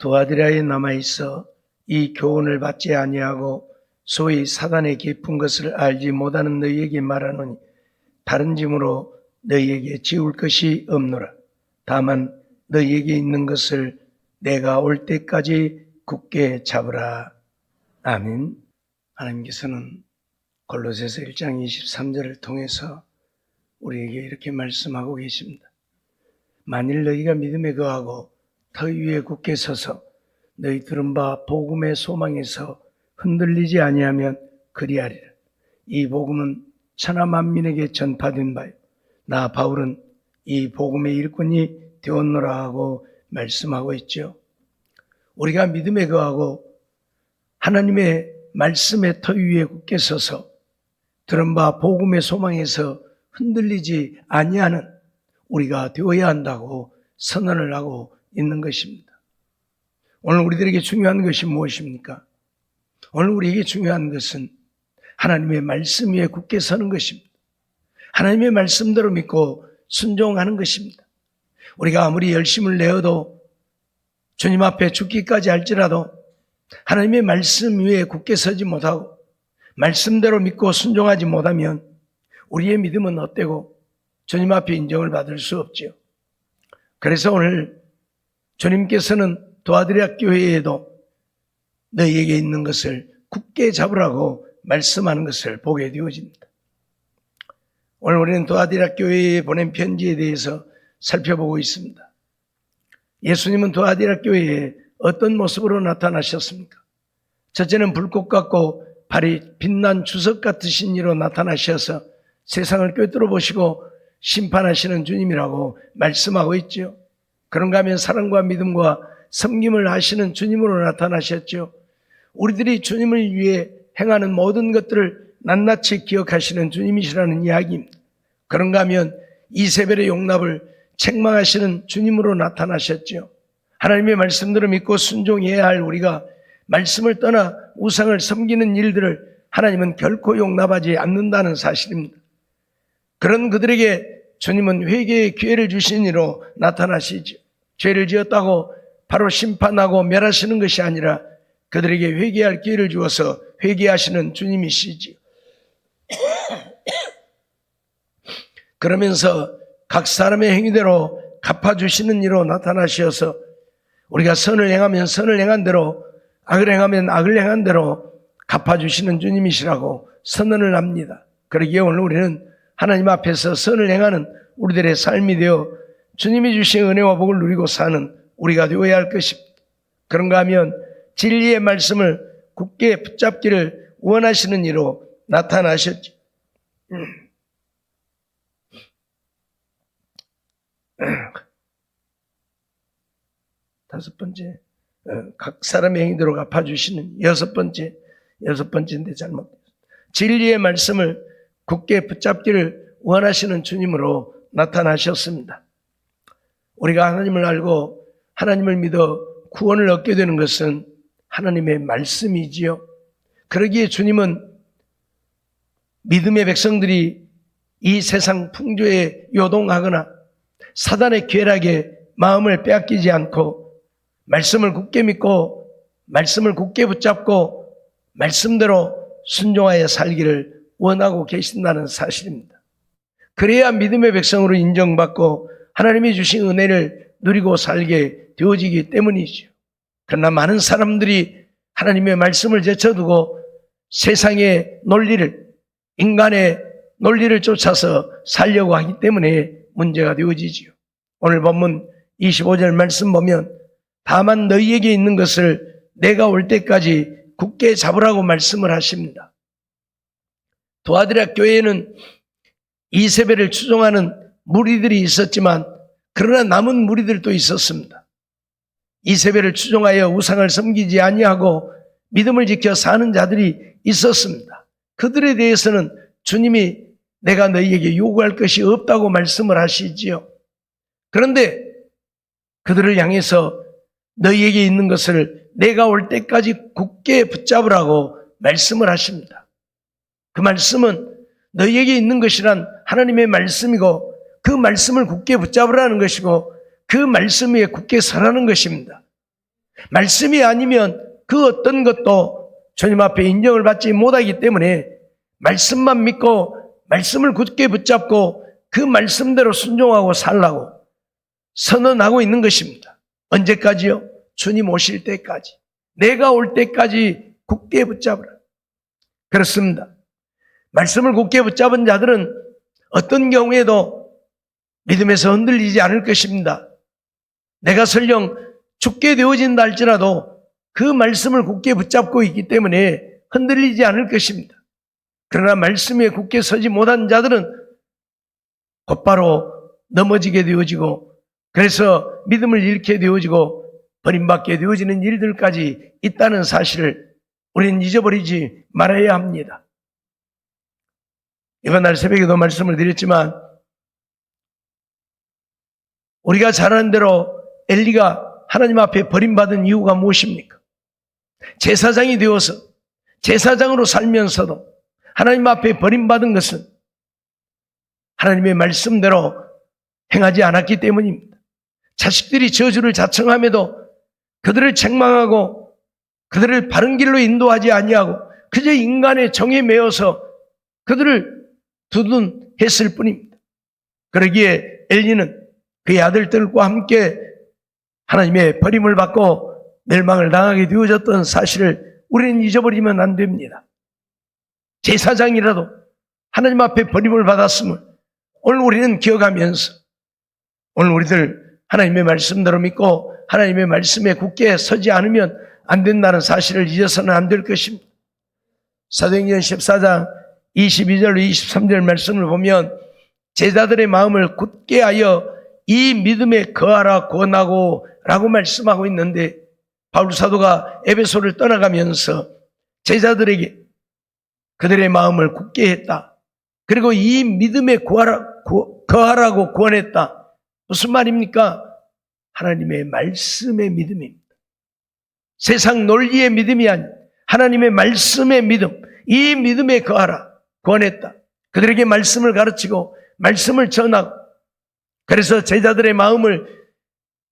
두아디라에 남아있어 이 교훈을 받지 아니하고 소위 사단의 깊은 것을 알지 못하는 너희에게 말하노니 다른 짐으로 너희에게 지울 것이 없노라. 다만 너희에게 있는 것을 내가 올 때까지 굳게 잡으라. 아멘. 하나님께서는 골로새서 1장 23절을 통해서 우리에게 이렇게 말씀하고 계십니다. 만일 너희가 믿음에 거하고 터 위에 굳게 서서 너희 들은 바 복음의 소망에서 흔들리지 아니하면 그리하리라. 이 복음은 천하 만민에게 전파된 바요 나 바울은 이 복음의 일꾼이 되었노라 하고 말씀하고 있죠. 우리가 믿음에 거하고 하나님의 말씀의 터 위에 굳게 서서 들은 바 복음의 소망에서 흔들리지 아니하는 우리가 되어야 한다고 선언을 하고 있는 것입니다. 오늘 우리들에게 중요한 것이 무엇입니까? 오늘 우리에게 중요한 것은 하나님의 말씀 위에 굳게 서는 것입니다. 하나님의 말씀대로 믿고 순종하는 것입니다. 우리가 아무리 열심을 내어도 주님 앞에 죽기까지 할지라도 하나님의 말씀 위에 굳게 서지 못하고 말씀대로 믿고 순종하지 못하면 우리의 믿음은 헛되고 주님 앞에 인정을 받을 수 없지요. 그래서 오늘 주님께서는 두아디라 교회에도 너희에게 있는 것을 굳게 잡으라고 말씀하는 것을 보게 되어집니다. 오늘 우리는 두아디라 교회에 보낸 편지에 대해서 살펴보고 있습니다. 예수님은 두아디라 교회에 어떤 모습으로 나타나셨습니까? 첫째는 불꽃 같고 발이 빛난 주석 같으신 이로 나타나셔서 세상을 꿰뚫어 보시고 심판하시는 주님이라고 말씀하고 있죠. 그런가 하면 사랑과 믿음과 섬김을 하시는 주님으로 나타나셨죠. 우리들이 주님을 위해 행하는 모든 것들을 낱낱이 기억하시는 주님이시라는 이야기입니다. 그런가 하면 이세벨의 용납을 책망하시는 주님으로 나타나셨죠. 하나님의 말씀대로 믿고 순종해야 할 우리가 말씀을 떠나 우상을 섬기는 일들을 하나님은 결코 용납하지 않는다는 사실입니다. 그런 그들에게 주님은 회개의 기회를 주신 이로 나타나시죠. 죄를 지었다고 바로 심판하고 멸하시는 것이 아니라 그들에게 회개할 기회를 주어서 회개하시는 주님이시지요. 그러면서 각 사람의 행위대로 갚아주시는 이로 나타나셔서 우리가 선을 행하면 선을 행한 대로 악을 행하면 악을 행한 대로 갚아주시는 주님이시라고 선언을 합니다. 그러기에 오늘 우리는 하나님 앞에서 선을 행하는 우리들의 삶이 되어 주님이 주신 은혜와 복을 누리고 사는 우리가 되어야 할 것입니다. 그런가 하면 진리의 말씀을 굳게 붙잡기를 원하시는 이로 나타나셨죠. 다섯 번째, 각 사람의 행위대로 갚아주시는 여섯 번째인데 잘못됐습니다. 진리의 말씀을 굳게 붙잡기를 원하시는 주님으로 나타나셨습니다. 우리가 하나님을 알고 하나님을 믿어 구원을 얻게 되는 것은 하나님의 말씀이지요. 그러기에 주님은 믿음의 백성들이 이 세상 풍조에 요동하거나 사단의 쾌락에 마음을 빼앗기지 않고 말씀을 굳게 믿고 말씀을 굳게 붙잡고 말씀대로 순종하여 살기를 원하고 계신다는 사실입니다. 그래야 믿음의 백성으로 인정받고 하나님이 주신 은혜를 누리고 살게 되어지기 때문이죠. 그러나 많은 사람들이 하나님의 말씀을 제쳐두고 세상의 논리를, 인간의 논리를 쫓아서 살려고 하기 때문에 문제가 되어지지요. 오늘 본문 25절 말씀 보면 다만 너희에게 있는 것을 내가 올 때까지 굳게 잡으라고 말씀을 하십니다. 두아디라 교회에는 이세벨을 추종하는 무리들이 있었지만 그러나 남은 무리들도 있었습니다. 이세벨을 추종하여 우상을 섬기지 아니하고 믿음을 지켜 사는 자들이 있었습니다. 그들에 대해서는 주님이 내가 너희에게 요구할 것이 없다고 말씀을 하시지요. 그런데 그들을 향해서 너희에게 있는 것을 내가 올 때까지 굳게 붙잡으라고 말씀을 하십니다. 그 말씀은 너희에게 있는 것이란 하나님의 말씀이고 그 말씀을 굳게 붙잡으라는 것이고 그 말씀 위에 굳게 서라는 것입니다. 말씀이 아니면 그 어떤 것도 주님 앞에 인정을 받지 못하기 때문에 말씀만 믿고 말씀을 굳게 붙잡고 그 말씀대로 순종하고 살라고 선언하고 있는 것입니다. 언제까지요? 주님 오실 때까지. 내가 올 때까지 굳게 붙잡으라. 그렇습니다. 말씀을 굳게 붙잡은 자들은 어떤 경우에도 믿음에서 흔들리지 않을 것입니다. 내가 설령 죽게 되어진다 할지라도 그 말씀을 굳게 붙잡고 있기 때문에 흔들리지 않을 것입니다. 그러나 말씀에 굳게 서지 못한 자들은 곧바로 넘어지게 되어지고 그래서 믿음을 잃게 되어지고 버림받게 되어지는 일들까지 있다는 사실을 우리는 잊어버리지 말아야 합니다. 이번 날 새벽에도 말씀을 드렸지만 우리가 잘 아는 대로 엘리가 하나님 앞에 버림받은 이유가 무엇입니까? 제사장이 되어서 제사장으로 살면서도 하나님 앞에 버림받은 것은 하나님의 말씀대로 행하지 않았기 때문입니다. 자식들이 저주를 자청함에도 그들을 책망하고 그들을 바른 길로 인도하지 아니하고 그저 인간의 정에 매여서 그들을 두둔했을 뿐입니다. 그러기에 엘리는 그의 아들들과 함께 하나님의 버림을 받고 멸망을 당하게 되어졌던 사실을 우리는 잊어버리면 안 됩니다. 제사장이라도 하나님 앞에 버림을 받았음을 오늘 우리는 기억하면서 오늘 우리들 하나님의 말씀대로 믿고 하나님의 말씀에 굳게 서지 않으면 안 된다는 사실을 잊어서는 안 될 것입니다. 사도행전 14장 22절 23절 말씀을 보면 제자들의 마음을 굳게 하여 이 믿음에 거하라 권하고 라고 말씀하고 있는데 바울 사도가 에베소를 떠나가면서 제자들에게 그들의 마음을 굳게 했다. 그리고 이 믿음에 거하라고 권했다. 무슨 말입니까? 하나님의 말씀의 믿음입니다. 세상 논리의 믿음이 아닌 하나님의 말씀의 믿음, 이 믿음에 거하라 권했다. 그들에게 말씀을 가르치고 말씀을 전하고 그래서 제자들의 마음을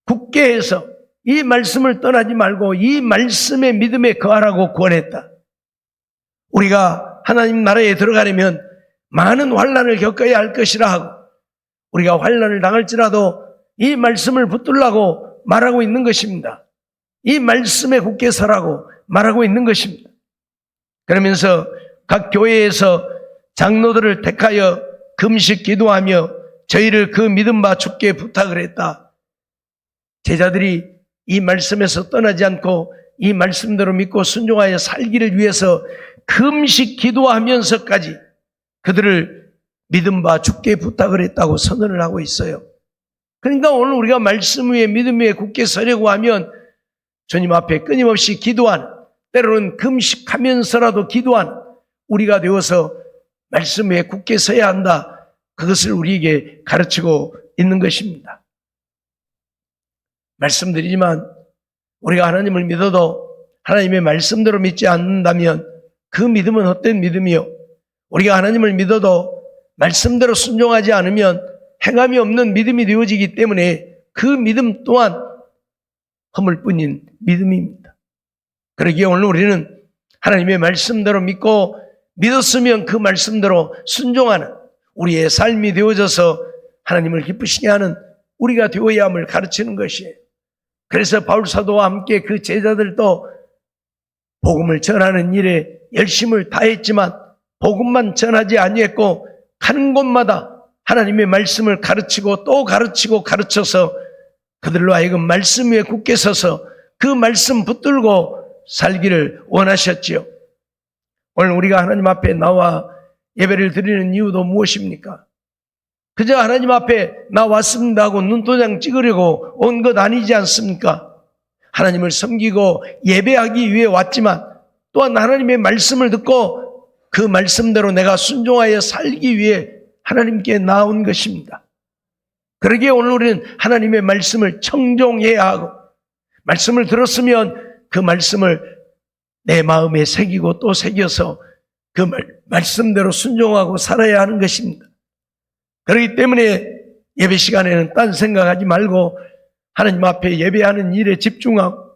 굳게 해서 이 말씀을 떠나지 말고 이 말씀의 믿음에 거하라고 권했다. 우리가 하나님 나라에 들어가려면 많은 환난을 겪어야 할 것이라 하고 우리가 환난을 당할지라도 이 말씀을 붙들라고 말하고 있는 것입니다. 이 말씀에 굳게 서라고 말하고 있는 것입니다. 그러면서 각 교회에서 장로들을 택하여 금식 기도하며 저희를 그 믿음 바 주께 부탁을 했다. 제자들이 이 말씀에서 떠나지 않고 이 말씀대로 믿고 순종하여 살기를 위해서 금식 기도하면서까지 그들을 믿음 바 주께 부탁을 했다고 선언을 하고 있어요. 그러니까 오늘 우리가 말씀 위에 믿음 위에 굳게 서려고 하면 주님 앞에 끊임없이 기도하는, 때로는 금식하면서라도 기도하는 우리가 되어서 말씀 위에 굳게 서야 한다. 그것을 우리에게 가르치고 있는 것입니다. 말씀드리지만 우리가 하나님을 믿어도 하나님의 말씀대로 믿지 않는다면 그 믿음은 헛된 믿음이요. 우리가 하나님을 믿어도 말씀대로 순종하지 않으면 행함이 없는 믿음이 되어지기 때문에 그 믿음 또한 허물뿐인 믿음입니다. 그러기에 오늘 우리는 하나님의 말씀대로 믿고 믿었으면 그 말씀대로 순종하는 우리의 삶이 되어져서 하나님을 기쁘시게 하는 우리가 되어야 함을 가르치는 것이에요. 그래서 바울 사도와 함께 그 제자들도 복음을 전하는 일에 열심을 다했지만 복음만 전하지 아니했고 가는 곳마다 하나님의 말씀을 가르치고 또 가르치고 가르쳐서 그들로 하여금 말씀 위에 굳게 서서 그 말씀 붙들고 살기를 원하셨지요. 오늘 우리가 하나님 앞에 나와 예배를 드리는 이유도 무엇입니까? 그저 하나님 앞에 나 왔습니다 하고 눈도장 찍으려고 온 것 아니지 않습니까? 하나님을 섬기고 예배하기 위해 왔지만 또한 하나님의 말씀을 듣고 그 말씀대로 내가 순종하여 살기 위해 하나님께 나온 것입니다. 그러기에 오늘 우리는 하나님의 말씀을 청종해야 하고 말씀을 들었으면 그 말씀을 내 마음에 새기고 또 새겨서 그 말씀대로 순종하고 살아야 하는 것입니다. 그렇기 때문에 예배 시간에는 딴 생각하지 말고 하나님 앞에 예배하는 일에 집중하고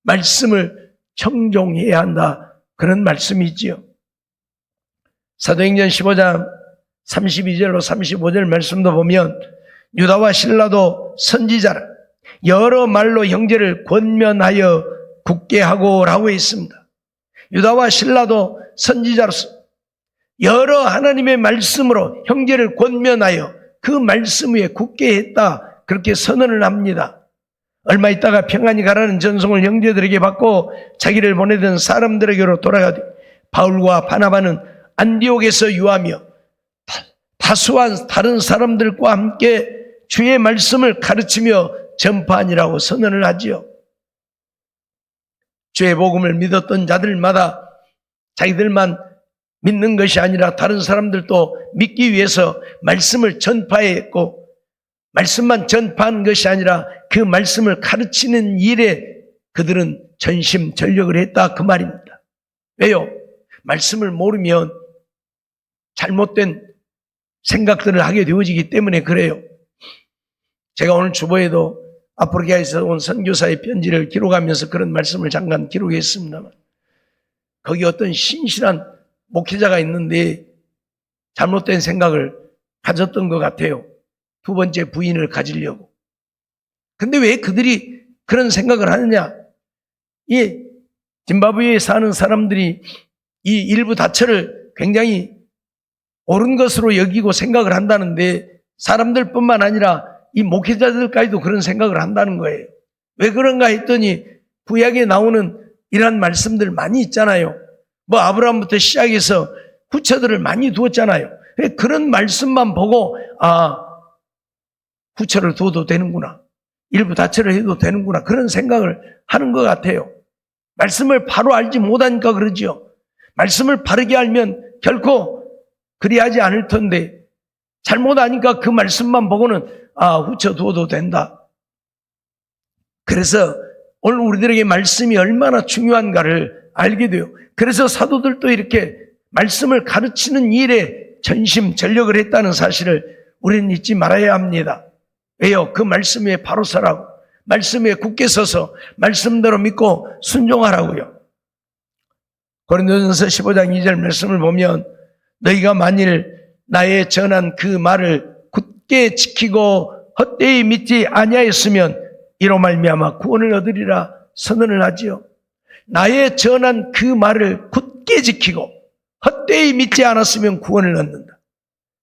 말씀을 청종해야 한다. 그런 말씀이지요. 사도행전 15장 32절로 35절 말씀도 보면 유다와 실라도 선지자라 여러 말로 형제를 권면하여 굳게 하고 라고 했습니다. 유다와 실라도 선지자로서 여러 하나님의 말씀으로 형제를 권면하여 그 말씀 위에 굳게 했다. 그렇게 선언을 합니다. 얼마 있다가 평안히 가라는 전송을 형제들에게 받고 자기를 보내던 사람들에게로 돌아가되 바울과 바나바는 안디옥에서 유하며 다수한 다른 사람들과 함께 주의 말씀을 가르치며 전파하니라고 선언을 하지요. 주의 복음을 믿었던 자들마다 자기들만 믿는 것이 아니라 다른 사람들도 믿기 위해서 말씀을 전파했고 말씀만 전파한 것이 아니라 그 말씀을 가르치는 일에 그들은 전심전력을 했다 그 말입니다. 왜요? 말씀을 모르면 잘못된 생각들을 하게 되어지기 때문에 그래요. 제가 오늘 주보에도 아프리카에서 온 선교사의 편지를 기록하면서 그런 말씀을 잠깐 기록했습니다만 거기 어떤 신실한 목회자가 있는데 잘못된 생각을 가졌던 것 같아요. 두 번째 부인을 가지려고. 근데 왜 그들이 그런 생각을 하느냐? 이 짐바브웨에 사는 사람들이 이 일부 다처를 굉장히 옳은 것으로 여기고 생각을 한다는데 사람들뿐만 아니라 이 목회자들까지도 그런 생각을 한다는 거예요. 왜 그런가 했더니 구약에 나오는 이런 말씀들 많이 있잖아요. 뭐 아브라함부터 시작해서 후처들을 많이 두었잖아요. 그런 말씀만 보고 후처를 두어도 되는구나. 일부 다처를 해도 되는구나. 그런 생각을 하는 것 같아요. 말씀을 바로 알지 못하니까 그러죠. 말씀을 바르게 알면 결코 그리하지 않을 텐데 잘못 아니까 그 말씀만 보고는 후처 두어도 된다. 그래서 오늘 우리들에게 말씀이 얼마나 중요한가를 알게 돼요. 그래서 사도들도 이렇게 말씀을 가르치는 일에 전심전력을 했다는 사실을 우리는 잊지 말아야 합니다. 왜요? 그 말씀 위에 바로 서라고. 말씀 위에 굳게 서서 말씀대로 믿고 순종하라고요. 고린도전서 15장 2절 말씀을 보면 너희가 만일 나의 전한 그 말을 굳게 지키고 헛되이 믿지 아니하였으면 이로 말미암아 구원을 얻으리라 선언을 하지요. 나의 전한 그 말을 굳게 지키고 헛되이 믿지 않았으면 구원을 얻는다.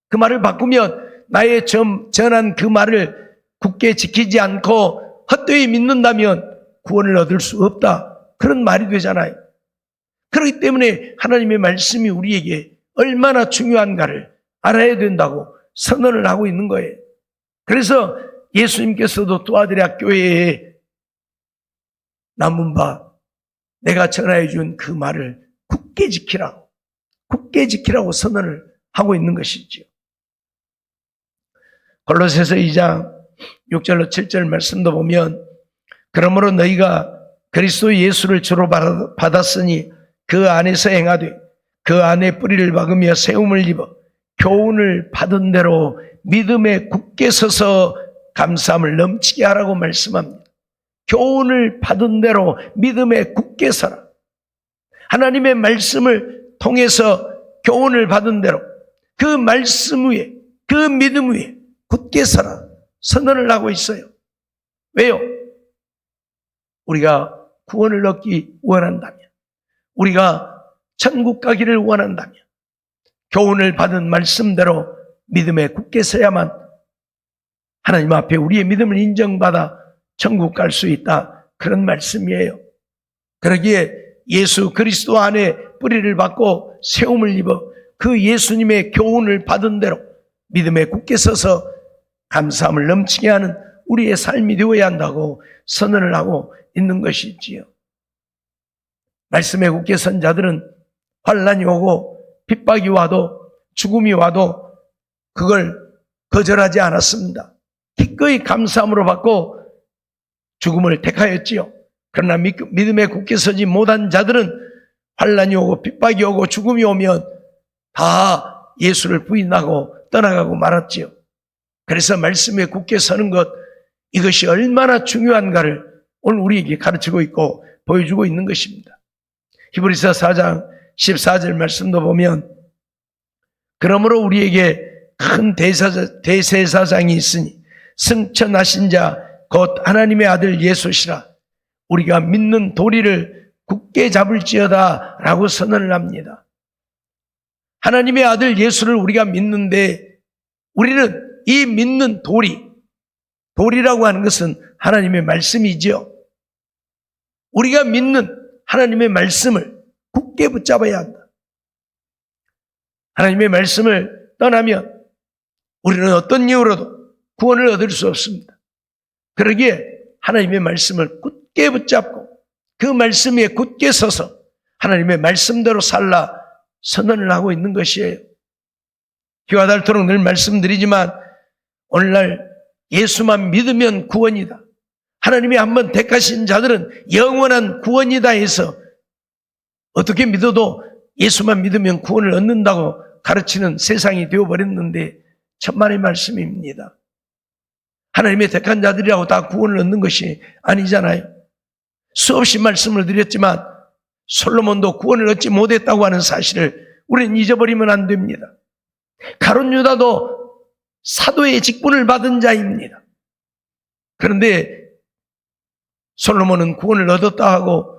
그 말을 바꾸면 나의 전한 그 말을 굳게 지키지 않고 헛되이 믿는다면 구원을 얻을 수 없다. 그런 말이 되잖아요. 그렇기 때문에 하나님의 말씀이 우리에게 얼마나 중요한가를 알아야 된다고 선언을 하고 있는 거예요. 그래서 예수님께서도 도아드레아 교회에 남은 바 내가 전하여 준 그 말을 굳게 지키라고 선언을 하고 있는 것이지요. 골로새서 2장 6절로 7절 말씀도 보면 그러므로 너희가 그리스도 예수를 주로 받았으니 그 안에서 행하되 그 안에 뿌리를 박으며 세움을 입어 교훈을 받은 대로 믿음에 굳게 서서 감사함을 넘치게 하라고 말씀합니다. 교훈을 받은 대로 믿음에 굳게 서라. 하나님의 말씀을 통해서 교훈을 받은 대로 그 말씀 위에 그 믿음 위에 굳게 서라 선언을 하고 있어요. 왜요? 우리가 구원을 얻기 원한다면 우리가 천국 가기를 원한다면 교훈을 받은 말씀대로 믿음에 굳게 서야만 하나님 앞에 우리의 믿음을 인정받아 천국 갈 수 있다. 그런 말씀이에요. 그러기에 예수 그리스도 안에 뿌리를 받고 세움을 입어 그 예수님의 교훈을 받은 대로 믿음에 굳게 서서 감사함을 넘치게 하는 우리의 삶이 되어야 한다고 선언을 하고 있는 것이지요. 말씀에 굳게 선 자들은 환난이 오고 핍박이 와도 죽음이 와도 그걸 거절하지 않았습니다. 기꺼이 감사함으로 받고 죽음을 택하였지요. 그러나 믿음에 굳게 서지 못한 자들은 환난이 오고 핍박이 오고 죽음이 오면 다 예수를 부인하고 떠나가고 말았지요. 그래서 말씀에 굳게 서는 것 이것이 얼마나 중요한가를 오늘 우리에게 가르치고 있고 보여주고 있는 것입니다. 히브리서 4장 14절 말씀도 보면 그러므로 우리에게 큰 대제사장이 있으니 승천하신 자 곧 하나님의 아들 예수시라. 우리가 믿는 도리를 굳게 잡을지어다 라고 선언을 합니다. 하나님의 아들 예수를 우리가 믿는데 우리는 이 믿는 도리라고 하는 것은 하나님의 말씀이지요. 우리가 믿는 하나님의 말씀을 굳게 붙잡아야 한다. 하나님의 말씀을 떠나면 우리는 어떤 이유로도 구원을 얻을 수 없습니다. 그러기에 하나님의 말씀을 굳게 붙잡고 그 말씀 위에 굳게 서서 하나님의 말씀대로 살라 선언을 하고 있는 것이에요. 기와 닳도록 늘 말씀드리지만 오늘날 예수만 믿으면 구원이다. 하나님이 한번 택하신 자들은 영원한 구원이다 해서 어떻게 믿어도 예수만 믿으면 구원을 얻는다고 가르치는 세상이 되어버렸는데 천만의 말씀입니다. 하나님의 택한 자들이라고 다 구원을 얻는 것이 아니잖아요. 수없이 말씀을 드렸지만 솔로몬도 구원을 얻지 못했다고 하는 사실을 우리는 잊어버리면 안 됩니다. 가룟 유다도 사도의 직분을 받은 자입니다. 그런데 솔로몬은 구원을 얻었다 하고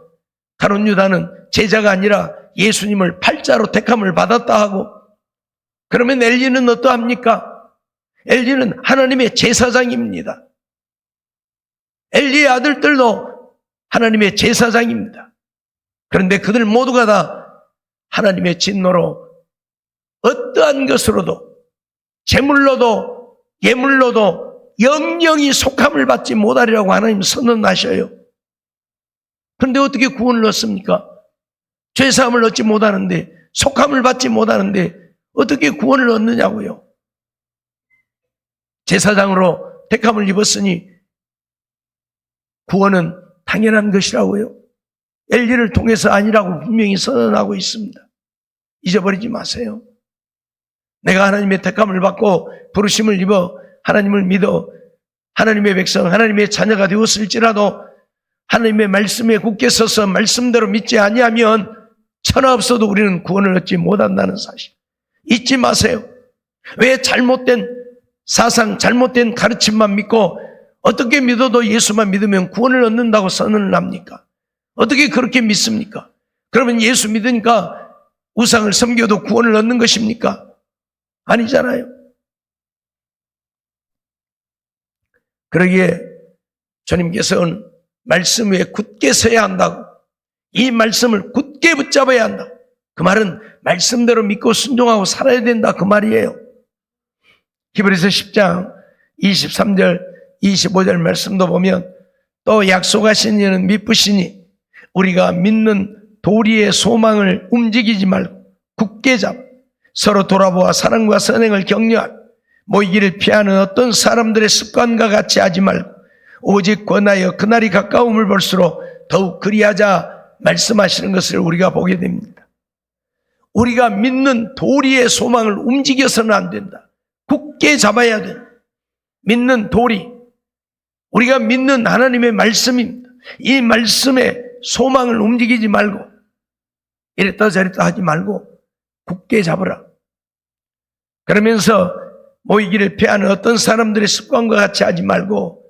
가룟 유다는 제자가 아니라 예수님을 팔자로 택함을 받았다 하고 그러면 엘리는 어떠합니까? 엘리는 하나님의 제사장입니다. 엘리의 아들들도 하나님의 제사장입니다. 그런데 그들 모두가 다 하나님의 진노로 어떠한 것으로도 제물로도 예물로도 영영이 속함을 받지 못하리라고 하나님 선언하셔요. 그런데 어떻게 구원을 얻습니까? 죄사함을 얻지 못하는데 속함을 받지 못하는데 어떻게 구원을 얻느냐고요. 제사장으로 택함을 입었으니 구원은 당연한 것이라고요. 엘리를 통해서 아니라고 분명히 선언하고 있습니다. 잊어버리지 마세요. 내가 하나님의 택함을 받고 부르심을 입어 하나님을 믿어 하나님의 백성, 하나님의 자녀가 되었을지라도 하나님의 말씀에 굳게 서서 말씀대로 믿지 아니하면 천하 없어도 우리는 구원을 얻지 못한다는 사실 잊지 마세요. 왜 잘못된 사상, 잘못된 가르침만 믿고 어떻게 믿어도 예수만 믿으면 구원을 얻는다고 선언을 합니까? 어떻게 그렇게 믿습니까? 그러면 예수 믿으니까 우상을 섬겨도 구원을 얻는 것입니까? 아니잖아요. 그러기에 주님께서는 말씀 위에 굳게 서야 한다고, 이 말씀을 굳게 붙잡아야 한다. 그 말은 말씀대로 믿고 순종하고 살아야 된다 그 말이에요. 히브리서 10장 23절 25절 말씀도 보면 또 약속하신 이는 미쁘시니 우리가 믿는 도리의 소망을 움직이지 말고 굳게 잡아 서로 돌아보아 사랑과 선행을 격려하며 모이기를 피하는 어떤 사람들의 습관과 같이 하지 말고 오직 권하여 그날이 가까움을 볼수록 더욱 그리하자 말씀하시는 것을 우리가 보게 됩니다. 우리가 믿는 도리의 소망을 움직여서는 안 된다. 굳게 잡아야 돼. 믿는 도리, 우리가 믿는 하나님의 말씀입니다. 이 말씀에 소망을 움직이지 말고 이랬다 저랬다 하지 말고 굳게 잡으라. 그러면서 모이기를 피하는 어떤 사람들의 습관과 같이 하지 말고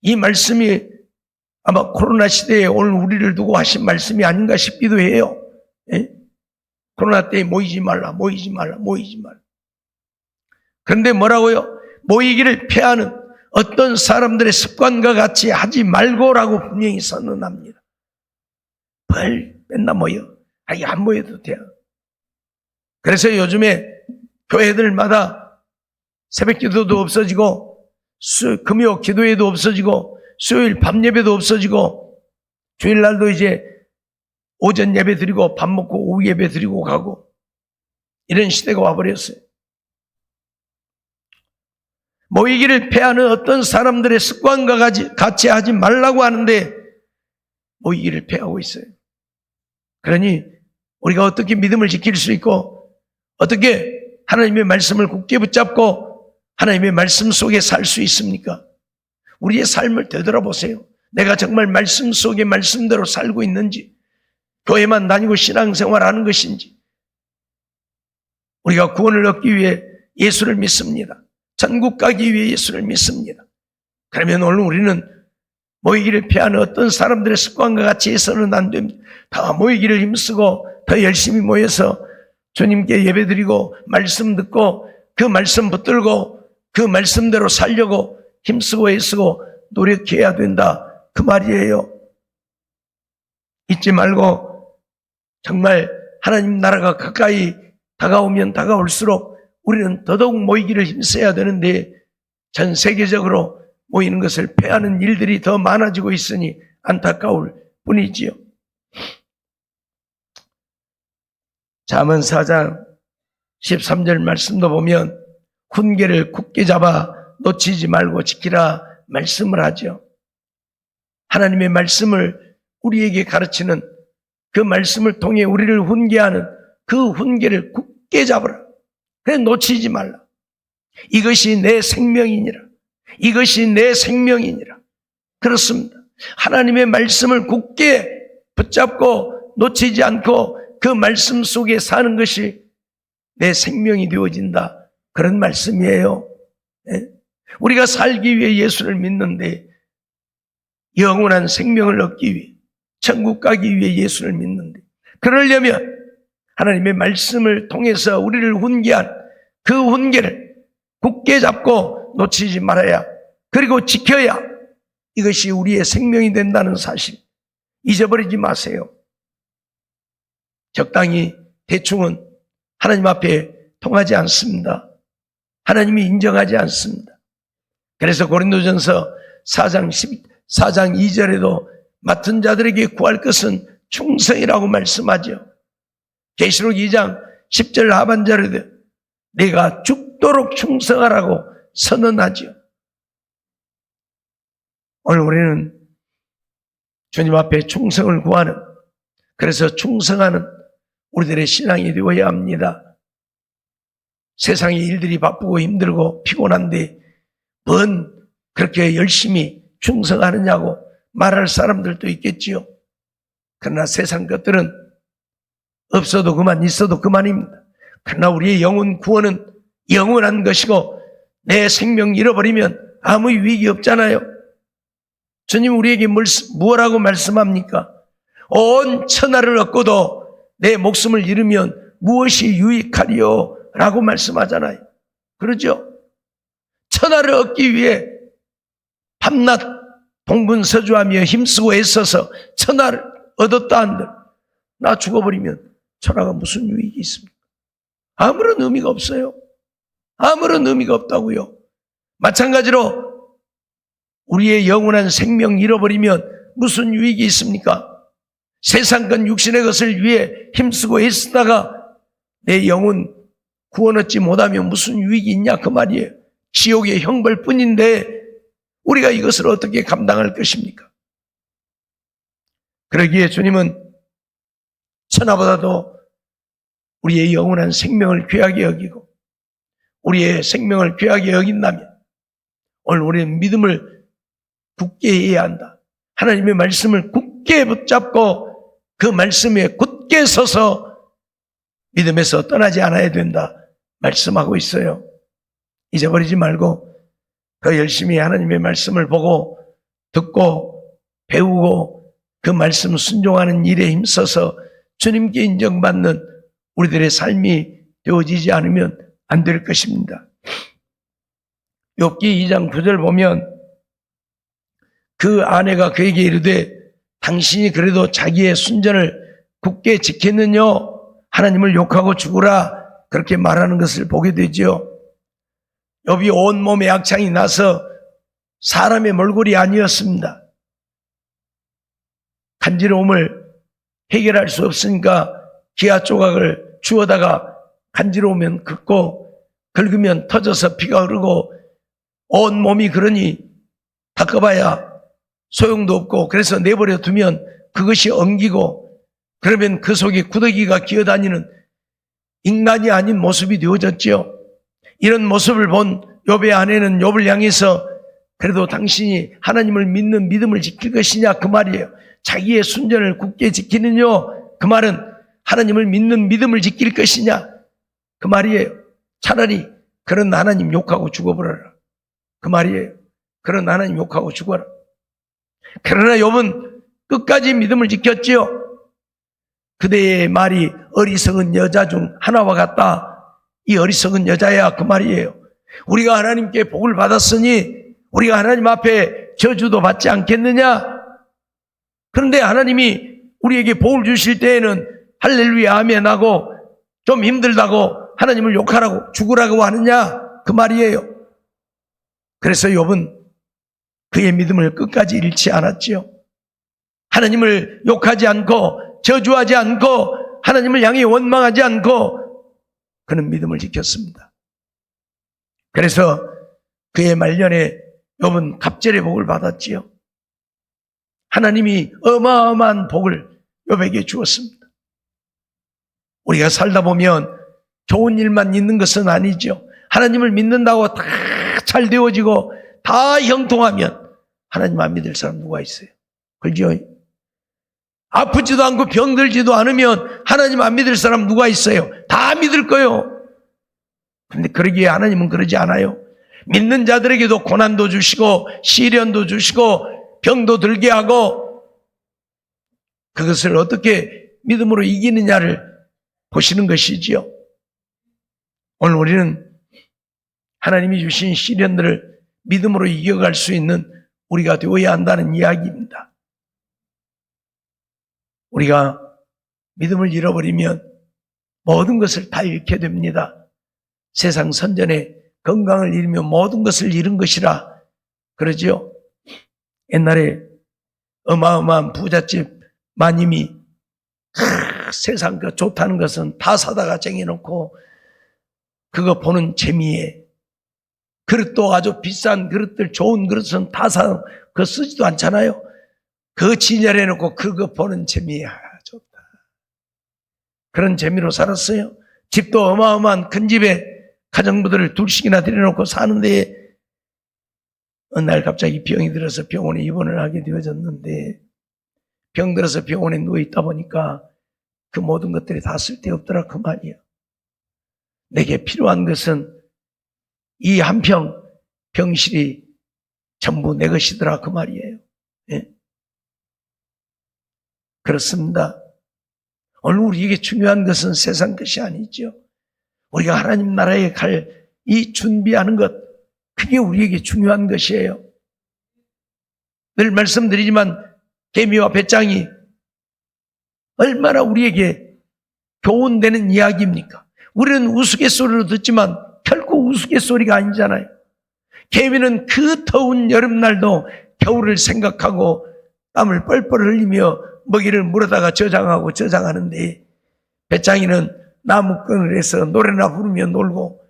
이 말씀이 아마 코로나 시대에 오늘 우리를 두고 하신 말씀이 아닌가 싶기도 해요. 예? 코로나 때에 모이지 말라. 그런데 뭐라고요? 모이기를 피하는 어떤 사람들의 습관과 같이 하지 말고라고 분명히 선언합니다. 맨날 모여. 안 모여도 돼요. 그래서 요즘에 교회들마다 새벽 기도도 없어지고 금요 기도회도 없어지고 수요일 밤 예배도 없어지고 주일날도 이제 오전 예배 드리고 밥 먹고 오후 예배 드리고 가고 이런 시대가 와버렸어요. 모이기를 패하는 어떤 사람들의 습관과 같이 하지 말라고 하는데 모이기를 패하고 있어요. 그러니 우리가 어떻게 믿음을 지킬 수 있고 어떻게 하나님의 말씀을 굳게 붙잡고 하나님의 말씀 속에 살 수 있습니까? 우리의 삶을 되돌아보세요. 내가 정말 말씀 속의 말씀대로 살고 있는지, 교회만 다니고 신앙생활하는 것인지. 우리가 구원을 얻기 위해 예수를 믿습니다. 천국 가기 위해 예수를 믿습니다. 그러면 오늘 우리는 모이기를 피하는 어떤 사람들의 습관과 같이 해서는 안 됩니다. 더 모이기를 힘쓰고 더 열심히 모여서 주님께 예배드리고 말씀 듣고 그 말씀 붙들고 그 말씀대로 살려고 힘쓰고 애쓰고 노력해야 된다, 그 말이에요. 잊지 말고 정말 하나님 나라가 가까이 다가오면 다가올수록 우리는 더더욱 모이기를 힘써야 되는데 전 세계적으로 모이는 것을 패하는 일들이 더 많아지고 있으니 안타까울 뿐이지요. 잠언 4장 13절 말씀도 보면 훈계를 굳게 잡아 놓치지 말고 지키라 말씀을 하죠. 하나님의 말씀을 우리에게 가르치는 그 말씀을 통해 우리를 훈계하는 그 훈계를 굳게 잡으라. 그래 놓치지 말라. 이것이 내 생명이니라. 이것이 내 생명이니라. 그렇습니다. 하나님의 말씀을 굳게 붙잡고 놓치지 않고 그 말씀 속에 사는 것이 내 생명이 되어진다, 그런 말씀이에요. 우리가 살기 위해 예수를 믿는데, 영원한 생명을 얻기 위해, 천국 가기 위해 예수를 믿는데, 그러려면 하나님의 말씀을 통해서 우리를 훈계한 그 훈계를 굳게 잡고 놓치지 말아야, 그리고 지켜야 이것이 우리의 생명이 된다는 사실 잊어버리지 마세요. 적당히 대충은 하나님 앞에 통하지 않습니다. 하나님이 인정하지 않습니다. 그래서 고린도전서 4장 2절에도 맡은 자들에게 구할 것은 충성이라고 말씀하죠. 계시록 2장 10절 하반절에도 내가 죽도록 충성하라고 선언하죠. 오늘 우리는 주님 앞에 충성을 구하는, 그래서 충성하는 우리들의 신앙이 되어야 합니다. 세상의 일들이 바쁘고 힘들고 피곤한데 뭔 그렇게 열심히 충성하느냐고 말할 사람들도 있겠지요. 그러나 세상 것들은 없어도 그만, 있어도 그만입니다. 그러나 우리의 영혼 구원은 영원한 것이고 내 생명 잃어버리면 아무 유익이 없잖아요. 주님 우리에게 무엇라고 말씀합니까? 온 천하를 얻고도 내 목숨을 잃으면 무엇이 유익하리요? 라고 말씀하잖아요. 그러죠? 천하를 얻기 위해 밤낮 동분서주하며 힘쓰고 애써서 천하를 얻었다 한들 나 죽어버리면 천하가 무슨 유익이 있습니까? 아무런 의미가 없어요. 아무런 의미가 없다고요. 마찬가지로 우리의 영원한 생명 잃어버리면 무슨 유익이 있습니까? 세상건 육신의 것을 위해 힘쓰고 애쓰다가 내 영혼 구원 얻지 못하면 무슨 유익이 있냐 그 말이에요. 지옥의 형벌뿐인데 우리가 이것을 어떻게 감당할 것입니까? 그러기에 주님은 천하보다도 우리의 영원한 생명을 귀하게 여기고 우리의 생명을 귀하게 여긴다면 오늘 우리는 믿음을 굳게 해야 한다. 하나님의 말씀을 굳게 붙잡고 그 말씀에 굳게 서서 믿음에서 떠나지 않아야 된다 말씀하고 있어요. 잊어버리지 말고 더 열심히 하나님의 말씀을 보고 듣고 배우고 그 말씀 순종하는 일에 힘써서 주님께 인정받는 우리들의 삶이 되어지지 않으면 안 될 것입니다. 욥기 2장 9절 보면 그 아내가 그에게 이르되 당신이 그래도 자기의 순전을 굳게 지켰느냐 하나님을 욕하고 죽으라 그렇게 말하는 것을 보게 되죠. 욥이 온몸에 악창이 나서 사람의 몰골이 아니었습니다. 간지러움을 해결할 수 없으니까 기아 조각을 주워다가 간지러우면 긁고 긁으면 터져서 피가 흐르고 온몸이 그러니 닦아봐야 소용도 없고 그래서 내버려 두면 그것이 엉기고 그러면 그 속에 구더기가 기어다니는 인간이 아닌 모습이 되어졌죠. 이런 모습을 본 욥의 아내는 욥을 향해서 그래도 당신이 하나님을 믿는 믿음을 지킬 것이냐 그 말이에요. 자기의 순전을 굳게 지키느냐 그 말은 하나님을 믿는 믿음을 지킬 것이냐 그 말이에요. 차라리 그런 하나님 욕하고 죽어버려라 그 말이에요. 그런 하나님 욕하고 죽어라. 그러나 욥은 끝까지 믿음을 지켰지요. 그대의 말이 어리석은 여자 중 하나와 같다. 이 어리석은 여자야 그 말이에요. 우리가 하나님께 복을 받았으니 우리가 하나님 앞에 저주도 받지 않겠느냐? 그런데 하나님이 우리에게 복을 주실 때에는 할렐루야 아멘 하고 좀 힘들다고 하나님을 욕하라고 죽으라고 하느냐? 그 말이에요. 그래서 욥은 그의 믿음을 끝까지 잃지 않았지요. 하나님을 욕하지 않고 저주하지 않고 하나님을 향해 원망하지 않고 그는 믿음을 지켰습니다. 그래서 그의 말년에 욥은 갑절의 복을 받았지요. 하나님이 어마어마한 복을 욥에게 주었습니다. 우리가 살다 보면 좋은 일만 있는 것은 아니죠. 하나님을 믿는다고 다 잘 되어지고 다 형통하면 하나님 안 믿을 사람 누가 있어요? 그죠? 아프지도 않고 병들지도 않으면 하나님 안 믿을 사람 누가 있어요? 다 믿을 거예요. 그런데 그러기에 하나님은 그러지 않아요. 믿는 자들에게도 고난도 주시고 시련도 주시고 병도 들게 하고 그것을 어떻게 믿음으로 이기느냐를 보시는 것이지요. 오늘 우리는 하나님이 주신 시련들을 믿음으로 이겨갈 수 있는 우리가 되어야 한다는 이야기입니다. 우리가 믿음을 잃어버리면 모든 것을 다 잃게 됩니다. 세상 선전에 건강을 잃으면 모든 것을 잃은 것이라 그러죠. 옛날에 어마어마한 부잣집 마님이 세상 그 좋다는 것은 다 사다가 쟁여놓고 그거 보는 재미에 그릇도 아주 비싼 그릇들 좋은 그릇은 다 사 그거 쓰지도 않잖아요. 그거 진열해놓고 그거 보는 재미에 좋다. 그런 재미로 살았어요. 집도 어마어마한 큰 집에 가정부들을 둘씩이나 들여놓고 사는데 어느 날 갑자기 병이 들어서 병원에 입원을 하게 되어졌는데 병 들어서 병원에 누워있다 보니까 그 모든 것들이 다 쓸데없더라 그 말이야. 내게 필요한 것은 이 한 평 병실이 전부 내 것이더라 그 말이에요. 예? 그렇습니다. 오늘 우리에게 중요한 것은 세상 것이 아니죠. 우리가 하나님 나라에 갈 이 준비하는 것 그게 우리에게 중요한 것이에요. 늘 말씀드리지만 개미와 배짱이 얼마나 우리에게 교훈되는 이야기입니까? 우리는 우스갯소리로 듣지만 결코 우스갯소리가 아니잖아요. 개미는 그 더운 여름날도 겨울을 생각하고 땀을 뻘뻘 흘리며 먹이를 물어다가 저장하는데 배짱이는 나무끈을 해서 노래나 부르며 놀고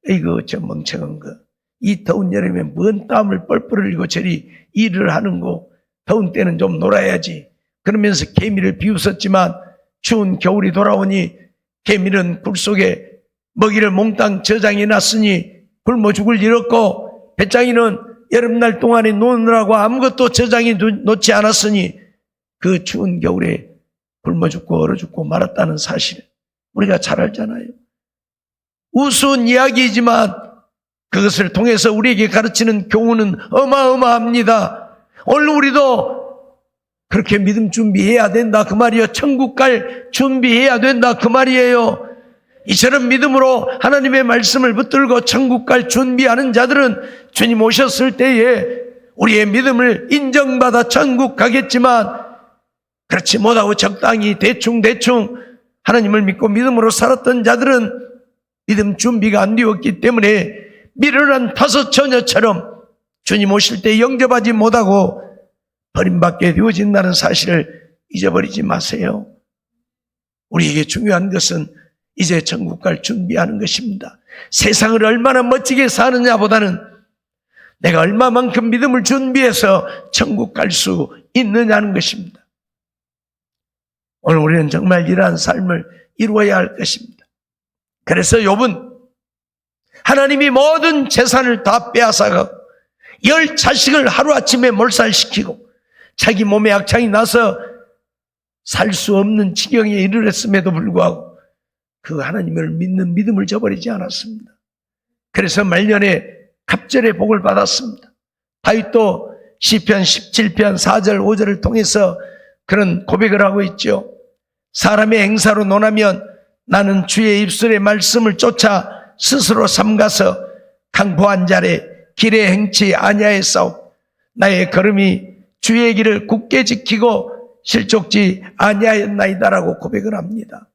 이거 저 멍청한 거 이 더운 여름에 뭔 땀을 뻘뻘 흘리고 저리 일을 하는 거 더운 때는 좀 놀아야지 그러면서 개미를 비웃었지만 추운 겨울이 돌아오니 개미는 굴 속에 먹이를 몽땅 저장해 놨으니 굶어 죽을 일 없고 배짱이는 여름날 동안에 노느라고 아무것도 저장해 놓지 않았으니 그 추운 겨울에 굶어 죽고 얼어 죽고 말았다는 사실을 우리가 잘 알잖아요. 우스운 이야기이지만 그것을 통해서 우리에게 가르치는 교훈은 어마어마합니다. 오늘 우리도 그렇게 믿음 준비해야 된다 그 말이에요. 천국 갈 준비해야 된다 그 말이에요. 이처럼 믿음으로 하나님의 말씀을 붙들고 천국 갈 준비하는 자들은 주님 오셨을 때에 우리의 믿음을 인정받아 천국 가겠지만 그렇지 못하고 적당히 대충 하나님을 믿고 믿음으로 살았던 자들은 믿음 준비가 안 되었기 때문에 미련한 다섯 처녀처럼 주님 오실 때 영접하지 못하고 버림받게 되어진다는 사실을 잊어버리지 마세요. 우리에게 중요한 것은 이제 천국 갈 준비하는 것입니다. 세상을 얼마나 멋지게 사느냐보다는 내가 얼마만큼 믿음을 준비해서 천국 갈 수 있느냐는 것입니다. 오늘 우리는 정말 이러한 삶을 이루어야 할 것입니다. 그래서 욥은 하나님이 모든 재산을 다 빼앗아가고 10 자식을 하루아침에 몰살시키고 자기 몸에 악창이 나서 살 수 없는 지경에 이르렀음에도 불구하고 그 하나님을 믿는 믿음을 저버리지 않았습니다. 그래서 말년에 갑절의 복을 받았습니다. 다윗도 시편 17편 4절 5절을 통해서 그런 고백을 하고 있죠. 사람의 행사로 논하면 나는 주의 입술의 말씀을 쫓아 스스로 삼가서 강포한 자의 길에 행치 아니하였사오. 나의 걸음이 주의 길을 굳게 지키고 실족지 아니하였나이다라고 고백을 합니다.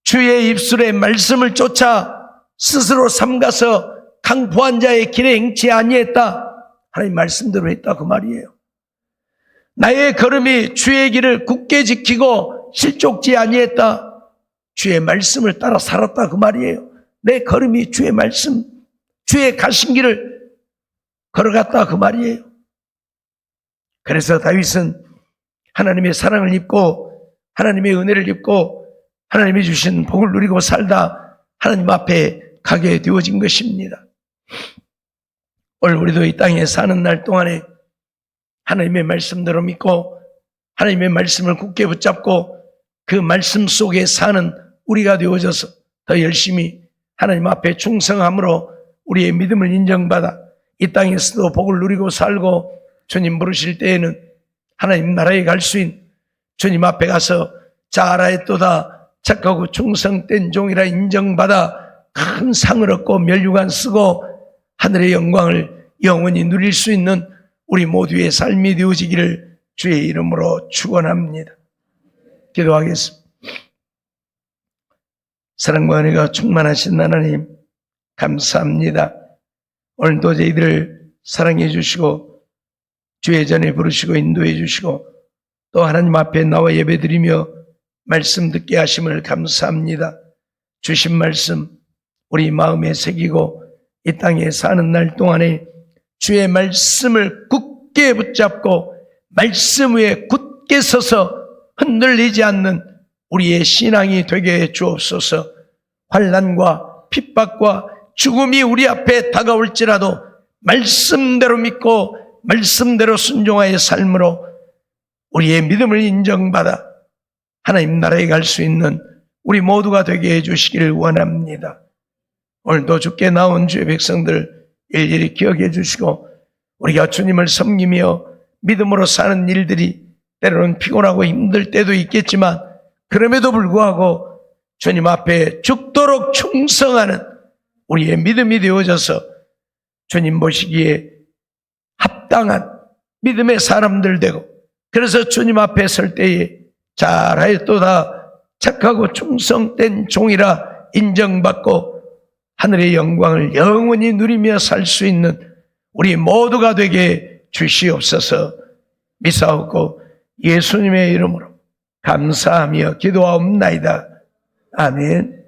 주의 입술의 말씀을 쫓아 스스로 삼가서 강포한 자의 길에 행치 아니했다. 하나님 말씀대로 했다 그 말이에요. 나의 걸음이 주의 길을 굳게 지키고 실족지 아니했다. 주의 말씀을 따라 살았다 그 말이에요. 내 걸음이 주의 말씀, 주의 가신 길을 걸어갔다 그 말이에요. 그래서 다윗은 하나님의 사랑을 입고 하나님의 은혜를 입고 하나님이 주신 복을 누리고 살다 하나님 앞에 가게 되어진 것입니다. 오늘 우리도 이 땅에 사는 날 동안에 하나님의 말씀대로 믿고 하나님의 말씀을 굳게 붙잡고 그 말씀 속에 사는 우리가 되어져서 더 열심히 하나님 앞에 충성함으로 우리의 믿음을 인정받아 이 땅에서도 복을 누리고 살고 주님 부르실 때에는 하나님 나라에 갈 수 있는 주님 앞에 가서 잘하였도다 착하고 충성된 종이라 인정받아 큰 상을 얻고 면류관 쓰고 하늘의 영광을 영원히 누릴 수 있는 우리 모두의 삶이 되어지기를 주의 이름으로 축원합니다. 기도하겠습니다. 사랑과 은혜가 충만하신 하나님 감사합니다. 오늘도 저희들을 사랑해 주시고 주의 전에 부르시고 인도해 주시고 또 하나님 앞에 나와 예배드리며 말씀 듣게 하심을 감사합니다. 주신 말씀 우리 마음에 새기고 이 땅에 사는 날 동안에 주의 말씀을 굳게 붙잡고 말씀 위에 굳게 서서 흔들리지 않는 우리의 신앙이 되게 해 주옵소서. 환난과 핍박과 죽음이 우리 앞에 다가올지라도 말씀대로 믿고 말씀대로 순종하여 삶으로 우리의 믿음을 인정받아 하나님 나라에 갈 수 있는 우리 모두가 되게 해주시기를 원합니다. 오늘도 주께 나온 주의 백성들 일일이 기억해 주시고 우리가 주님을 섬기며 믿음으로 사는 일들이 때로는 피곤하고 힘들 때도 있겠지만 그럼에도 불구하고 주님 앞에 죽도록 충성하는 우리의 믿음이 되어져서 주님 보시기에 합당한 믿음의 사람들 되고 그래서 주님 앞에 설 때에 잘하였도다 착하고 충성된 종이라 인정받고 하늘의 영광을 영원히 누리며 살 수 있는 우리 모두가 되게 주시옵소서. 미사옵고 예수님의 이름으로 감사하며 기도하옵나이다. 아멘.